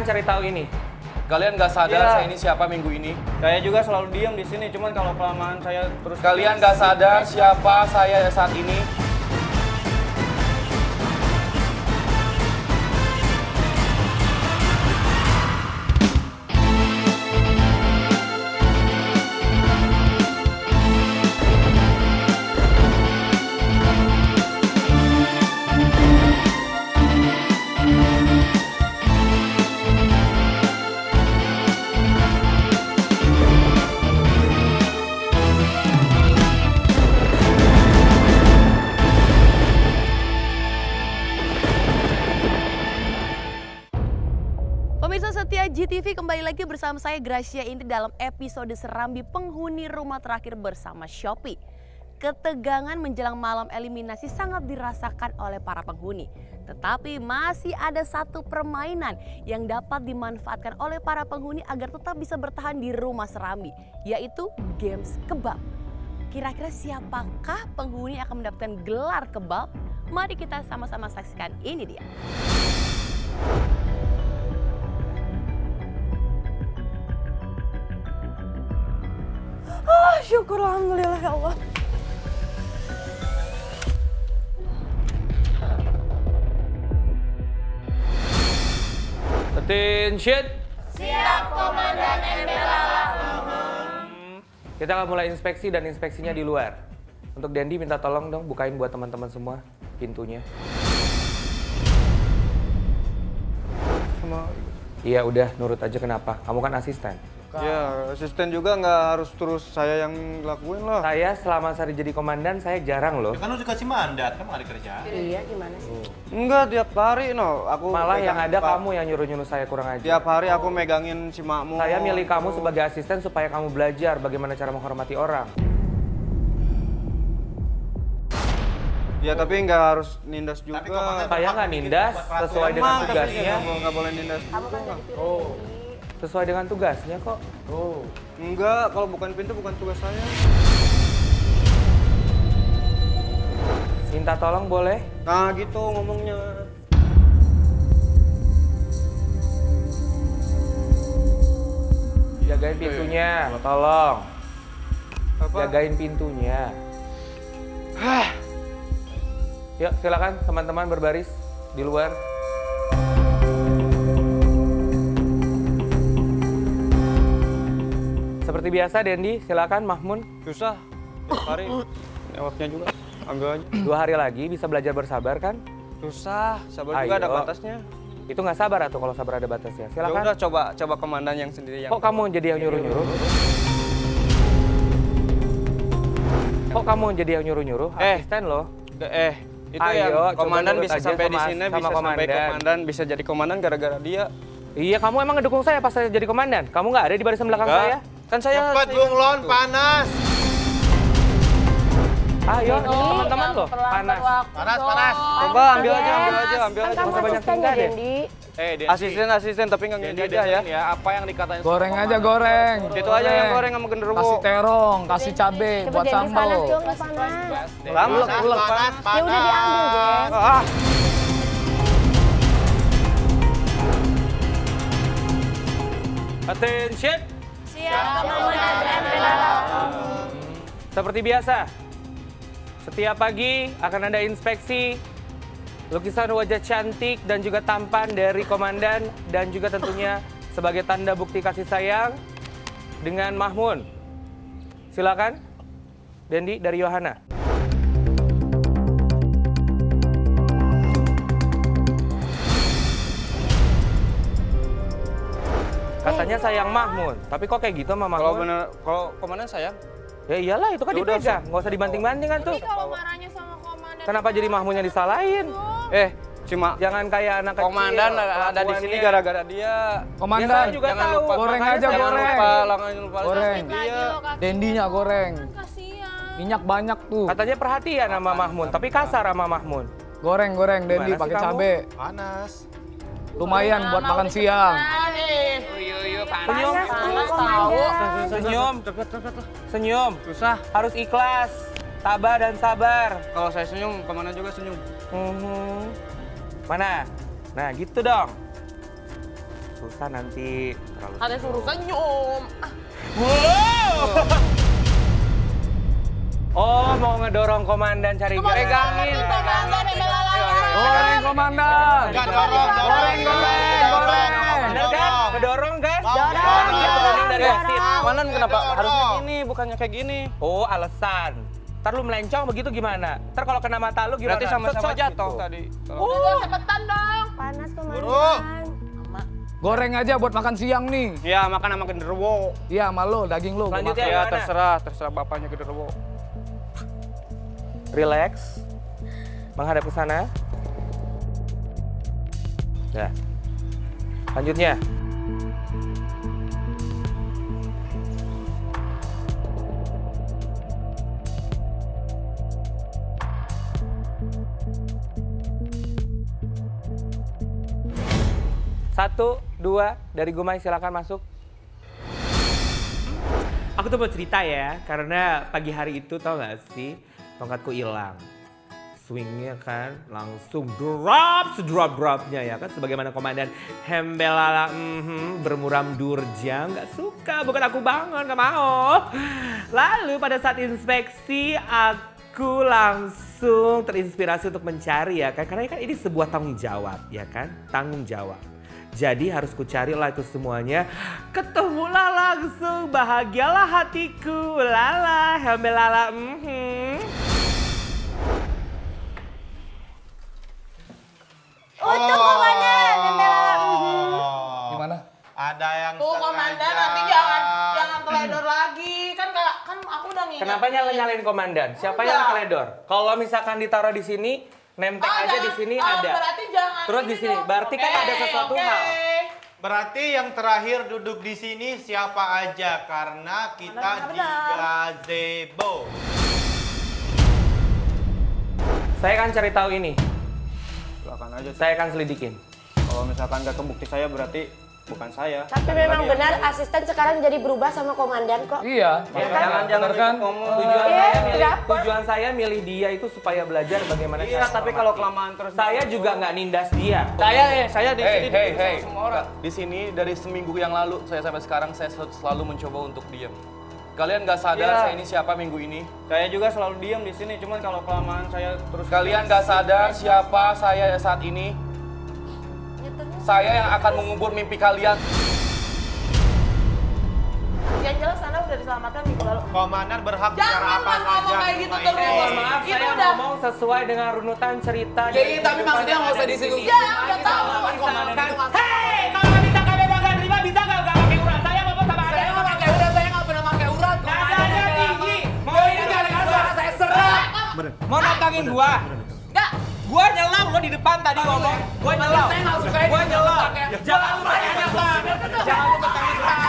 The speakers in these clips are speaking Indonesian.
cari tahu ini. Kalian nggak sadar saya ini siapa minggu ini? Saya juga selalu diam di sini, cuman kalau kelamaan saya terus... Kalian nggak sadar siapa saya saat ini? Pemirsa setia GTV, kembali lagi bersama saya Gracia ini dalam episode Serambi Penghuni Rumah Terakhir bersama Shopee. Ketegangan menjelang malam eliminasi sangat dirasakan oleh para penghuni. Tetapi masih ada satu permainan yang dapat dimanfaatkan oleh para penghuni agar tetap bisa bertahan di rumah serambi, yaitu games kebab. Kira-kira siapakah penghuni yang akan mendapatkan gelar kebab? Mari kita sama-sama saksikan, ini dia. Syukur alhamdulillah ya Allah. Attention. Siap Komandan Embela. Kita akan mulai inspeksi dan inspeksinya di luar. Untuk Dendi minta tolong dong bukain buat teman-teman semua pintunya. Iya udah nurut aja, kenapa? Kamu kan asisten. Ya, asisten juga nggak harus terus saya yang lakuin lah. Saya selama saya jadi komandan, saya jarang loh. Ya kan lu dikasih mandat, kan nggak ada kerjaan. Iya, gimana sih? Enggak, tiap hari aku Malah yang ada Pak. kamu yang nyuruh-nyuruh saya kurang aja. Tiap hari aku megangin si makmu. Saya milih kamu sebagai asisten supaya kamu belajar bagaimana cara menghormati orang. Ya tapi nggak harus nindas juga. Tapi komandan Saya nggak nindas sesuai dengan Emang, tapi tugasnya. nggak boleh nindas juga. Sesuai dengan tugasnya kok. Enggak, kalau bukan pintu bukan tugas saya. Minta tolong boleh? Nah gitu ngomongnya. Jagain pintunya, tolong. Apa? Jagain pintunya. Yuk silakan teman-teman berbaris di luar. Seperti biasa Dendi, silakan Mahmun. Susah. Tiap hari. Newaknya juga. Ambil aja. 2 hari lagi bisa belajar bersabar kan? Susah. Sabar juga ada Ayo. batasnya. Itu nggak sabar atau kalau sabar ada batasnya. Ya Silakan. udah coba komandan yang sendiri yang. Kok kamu jadi yang nyuruh-nyuruh? Kok kamu jadi yang nyuruh-nyuruh? Asisten loh. Itu Ayo, yang coba komandan nurut bisa aja sampai di sama- sini, sama bisa sampai komandan. komandan, bisa jadi komandan gara-gara dia. Iya, kamu emang ngedukung saya pas saya jadi komandan? Kamu nggak ada di barisan belakang Enggak. saya? Kan saya Cepat bunglon, panas. Ayo, teman-teman loh, panas. Panas. coba ambil aja. Nggak usah banyak tingkah deh. Asisten tapi nggak ngintip aja ya. Apa yang dikatain Goreng aja, goreng. Itu aja yang goreng sama genderuwo. Kasih terong, kasih cabe buat sambal. Lama panas. Ya udah diambil, Jess. Ah. Attention. Siap Komandan Embela. Seperti biasa, setiap pagi akan ada inspeksi lukisan wajah cantik dan juga tampan dari komandan dan juga tentunya sebagai tanda bukti kasih sayang dengan Mahmun. Silakan, Dendi dari Yohana. Katanya sayang Mahmun, tapi kok kayak gitu sama Kalau Mahmun? bener, kalau komandan sayang. Ya iyalah, itu kan Ya udah, dipegang, nggak usah dibanting-banting kan tuh. Kalau marahnya sama komandan. Kenapa jadi Mahmun yang disalahin? Cuma Jangan kayak anak kecil. komandan ada di sini gara-gara dia. Komandan, Ya, saya juga jangan tahu. lupa. Goreng Makanya aja, saya goreng. Jangan lupa Goreng. dia. Dendinya goreng. Kasihan. Minyak banyak tuh. Katanya perhatian sama Mahmun, tapi kasar sama Mahmun. Goreng, Dendi Gimana sih pakai kamu? cabe. Panas. Lumayan buat makan siang. Senyum, senyum, senyum. Susah. Harus ikhlas, tabah dan sabar. Kalau saya senyum, komandan juga senyum. Mana? Nah gitu dong. susah nanti. Terlalu Ada suruh senyum. Oh, mau ngedorong komandan cari Pegangin. Komandan embel lalala. Goreng komandan. Enggak dorong. Goreng. Bener kan? Ngedorong kan? Dorong. Dari wasit. Komandan kenapa harusnya gini, bukannya kayak gini? Oh, alasan. Ntar lu melencong begitu gimana? Ntar kalau kena mata lu gimana? Berarti sama-sama Set, set, jatuh gitu. tadi. Udah cepetan dong. Panas komandan. Buru. Goreng aja buat makan siang nih. Ya, makan sama genderuwo. Iya, sama lo, daging lo. gua Lanjut makan. ya. Ya, Gimana? terserah bapaknya genderuwo. Relax. Menghadap ke sana. Ya. Lanjutnya. Satu, dua, dari Gumai silakan masuk. Aku tuh mau cerita ya, karena pagi hari itu tau gak sih, tongkatku hilang. Swingnya kan langsung drop, sedrop-dropnya ya kan. Sebagaimana komandan Hembelala bermuram durja, gak suka, bukan aku banget, gak mau. Lalu pada saat inspeksi aku langsung terinspirasi untuk mencari ya kan. Karena kan ini sebuah tanggung jawab ya kan, tanggung jawab. Jadi harus ku carilah itu semuanya. Ketemulah langsung, bahagialah hatiku. Lala, Hembelala. Untuk komandan Hembelala. Gimana? Ada yang Tuh komandan nanti jangan teledor lagi. Kan aku udah ngingetin. Kenapa nyalain komandan? Siapa yang teledor? Kalau misalkan ditaruh di sini, nempel aja di sini ada. Berarti jangan. Terus di sini, dong. berarti kan Oke, ada sesuatu oke. hal. Berarti yang terakhir duduk di sini siapa aja? Karena kita di gazebo. Saya akan cari tahu ini. Silakan aja. Saya akan selidikin. Kalau misalkan nggak kebukti saya berarti bukan saya. Tapi memang benar asisten sekarang jadi berubah sama komandan kok. Iya. Jangan kan? Tujuan saya milih dia itu supaya belajar bagaimana Iya, cara tapi kalau menghormati. kelamaan terus. Saya juga nggak nindas dia. Saya di sini Hey. sama semua orang. Di sini dari seminggu yang lalu saya sampai sekarang saya selalu mencoba untuk diam. Kalian nggak sadar Iya. saya ini siapa minggu ini? Saya juga selalu diam di sini, cuman kalau kelamaan saya terus. Kalian nggak sadar siapa saya saat ini? Saya yang akan mengubur mimpi kalian. Yang jelas Anda udah diselamatkan minggu lalu. Komandan berhak bicara Jangan apa ngomong saja. kayak gitu di rumah terus. ini. Mohon maaf, Itu saya udah. ngomong sesuai dengan runutan cerita. Jadi dari tapi kehidupan maksudnya yang nggak usah ada di disinggung. sini. Ya, udah tahu. Misalkan, hei, kalau bisa kalian nggak terima, bisa nggak pakai urat? Saya ngomong sama Anda. Saya nggak pakai urat, saya nggak pernah pakai urat. Nadanya tinggi. Mau ini dari gua. Saya serak. Mau nantangin gua? Enggak. Gua nyelam lo di depan tadi ngomong. Gua nyelam. Saya nggak suka ini. Gua nyelam. Pakai- Jangan mentang-mentang. Jangan mentang-mentang.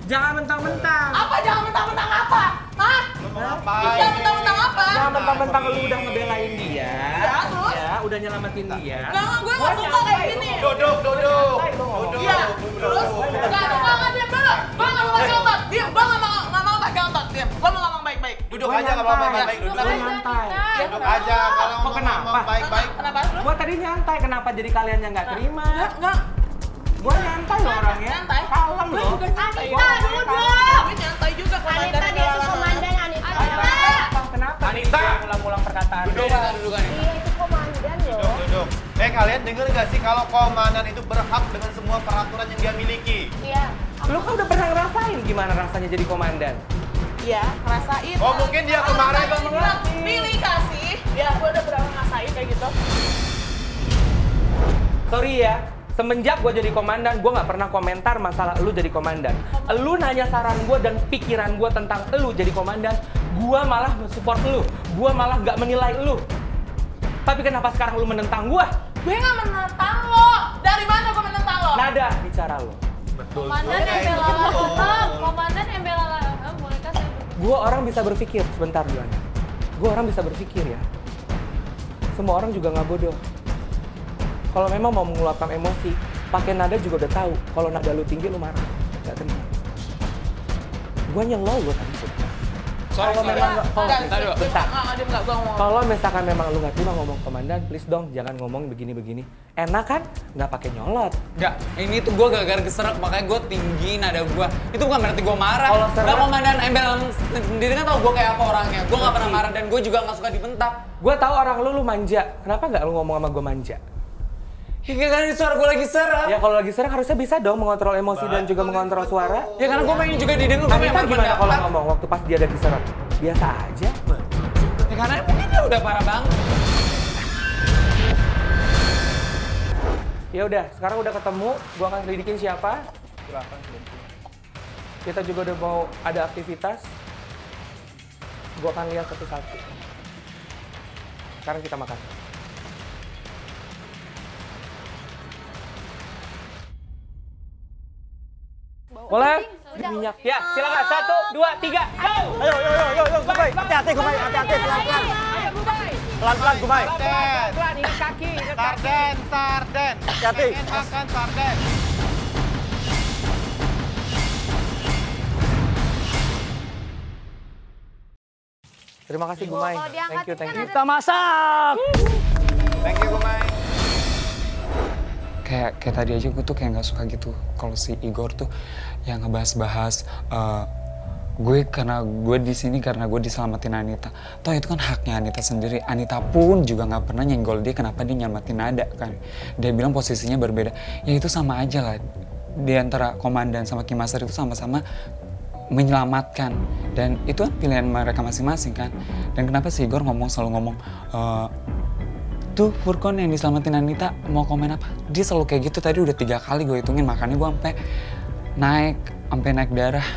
Jangan mentang-mentang. Apa jangan mentang-mentang apa? Hah? Ngapain? Jangan mentang-mentang apa? Jangan mentang-mentang lu udah ngebelain dia. Ya, terus? Ya, udah nyelamatin dia. Jangan, gue nggak suka kayak gini. Duduk. Iya. Terus nggak suka nggak diam dulu. Gue nggak mau pakai otot. Diam. Gue nggak mau pakai otot. Diam. Gue mau ngomong baik-baik. Duduk aja nggak apa-apa, baik-baik. Duduk. Gua nyantai. Duduk aja kalau Kok ngomong kenapa? baik-baik. Kenapa? Gua tadi nyantai, kenapa jadi kalian yang nggak terima? Enggak. Gua nyantai loh orangnya. Nyantai. Kalem Gue loh. juga nyantai. Anita, duduk. Gue nyantai juga. Anita dia tuh komandan Anita. Kenapa? Anita. Dia ulang-ulang perkataan. Duduk Anita. Iya itu komandan loh. Duduk. Kalian denger nggak sih kalau komandan itu berhak dengan semua peraturan yang dia miliki? Iya. Lu kan udah pernah ngerasain gimana rasanya jadi komandan? Iya, ngerasain. Oh, mungkin dia kemarin pilih kasih. Ya, gue udah pernah ngerasain kayak gitu. Sorry ya, semenjak gue jadi komandan, gue nggak pernah komentar masalah lu jadi komandan. Lu nanya saran gue dan pikiran gue tentang lu jadi komandan, gue malah nge-support lu. Gue malah nggak menilai lu. Tapi kenapa sekarang lu menentang gue? Gue nggak menentang lo. Dari mana gue menentang lo? Nada bicara lu. Komandan embelala. Komandan embelala. Bolehkah saya Gue orang bisa berpikir, sebentar Juan. Gue orang bisa berpikir ya. Semua orang juga nggak bodoh. Kalau memang mau mengeluarkan emosi, pakai nada juga udah tahu. Kalau nada lu tinggi lu marah, nggak terima. Gue nyelo lo tadi. Kalau memang bentar. Kalau Kalau misalkan memang lu nggak terima ngomong komandan, please dong jangan ngomong begini-begini. Enak kan? Nggak pakai nyolot. Enggak, ini tuh gue gara-gara keserak, makanya gue tinggi nada gue. Itu bukan berarti gue marah. Kalau serak- Nah, komandan embel sendiri kan tau gue kayak apa orangnya. Gue gak pernah marah dan gue juga gak suka dibentak. Gue tahu orang lu manja. Kenapa nggak lu ngomong sama gue manja? Ya karena suara gue lagi serak. Ya kalau lagi serak harusnya bisa dong mengontrol emosi dan juga mengontrol suara. Ya karena gue pengen juga didengar. Gue Anita pengen gimana kalau berpendapat. ngomong waktu pas dia ada diserang? Biasa aja. Ya karena mungkin dia udah parah banget. Ya udah, sekarang udah ketemu, gua akan selidikin siapa. Kita juga udah mau ada aktivitas. Gua akan lihat satu-satu. Sekarang kita makan. Boleh? Minyak. Ya, silakan. 1, 2, 3, go! Ayo, Gumay. Hati-hati, Gumay. Hati-hati, pelan-pelan. Pelan-pelan, Gumay. Sarden. ingat kaki. Sarden. Hati-hati. Pengen makan sarden. Terima kasih Gumay. Thank you. Kita masak. Thank you, Gumay. Kayak tadi aja gue tuh kayak nggak suka gitu kalau si Igor tuh yang ngebahas-bahas karena gue di sini karena gue diselamatin Anita. Toh itu kan haknya Anita sendiri. Anita pun juga nggak pernah nyenggol dia, kenapa dia nyelamatin Nada kan. Dia bilang posisinya berbeda. Ya itu sama aja lah. Di antara komandan sama Kimaster itu sama-sama menyelamatkan, dan itu kan pilihan mereka masing-masing kan. Dan kenapa si Igor selalu ngomong tuh Furkon yang diselamatin Anita mau komen apa? Dia selalu kayak gitu. Tadi udah 3 kali gue hitungin, makanya gue sampai naik darah.